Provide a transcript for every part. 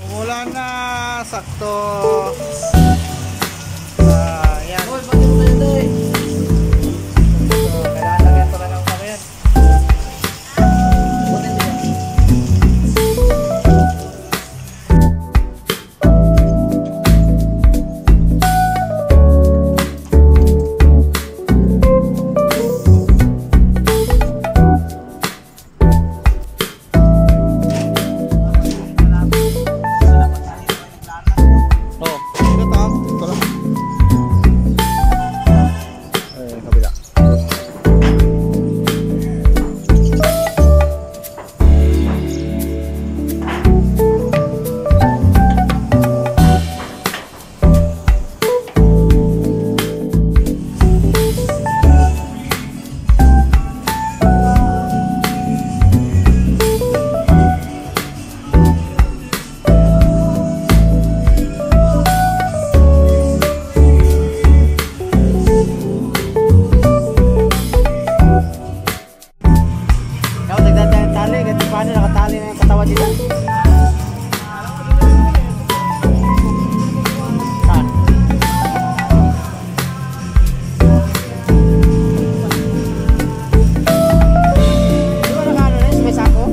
Umulan na, sakto. Yan. Hoy, bakit mo na ito eh? Kailangan lagyan pala ng pangyan. Paano nakatali na yung katawan dito? Saan? Di ba nakano na yun? May sako?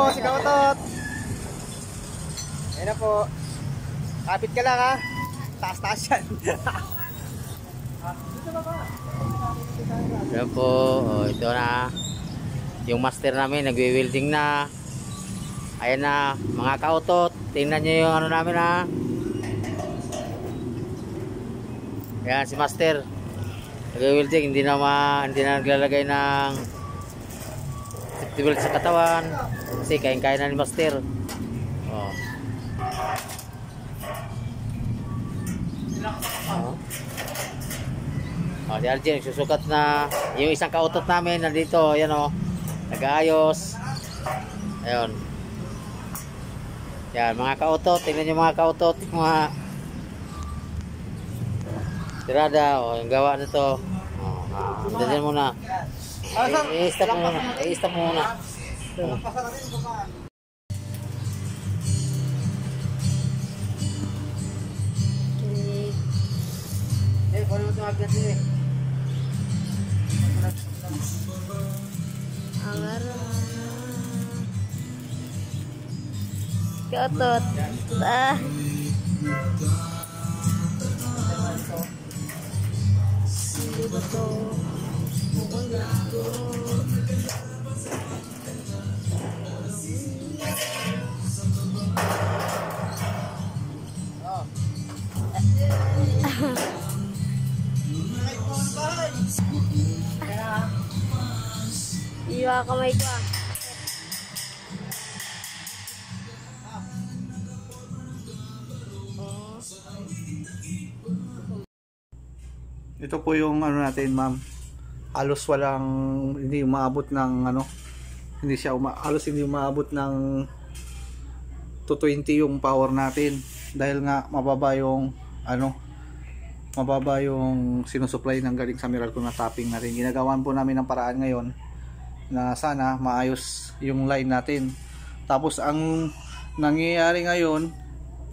Si Kautot. Ayan na po. Kapit ka lang ha. Taas-taas yan. Ayan po. Oh, ito na. Yung master namin nagwi-welding na. Ayan na. Mga Kautot. Tingnan nyo yung ano namin ha. Ayan si master. Nagwi-welding. Hindi na naglalagay ng safety belt sa katawan. Kasi kain-kain na ni master. Oh. Oh, si Arjen susukat na yung isang kautot namin nandito, ayan oh. Nag-aayos. Ayun. Yan, mga kautot, tingnan niyo mga kautot, yung mga tirada, oh, yung gawa nito. Oh, dyan muna. I-stop mo muna. I-stop mo muna. Kung ano tumagyan sila eh. Kautot. Iwa kamay ko ah. Ito po yung ano natin, ma'am. Halos walang, hindi umaabot ng ano, halos hindi umaabot ng 220 yung power natin dahil nga mababa yung sinusupply ng galing sa Meralco na tapping natin. Ginagawan po namin ng paraan ngayon na sana maayos yung line natin. Tapos ang nangyayari ngayon,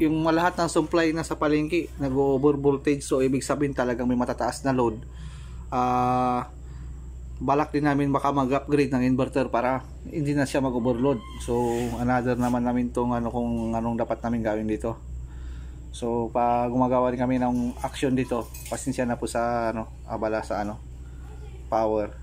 yung lahat ng supply na sa palengke nag-over voltage, so ibig sabihin talagang may matataas na load. Balak din namin baka mag-upgrade ng inverter para hindi na siya mag-overload. So another naman namin tong kung anong dapat namin gawin dito. So pag gumagawa din kami ng action dito, pasensya na po sa abala sa power.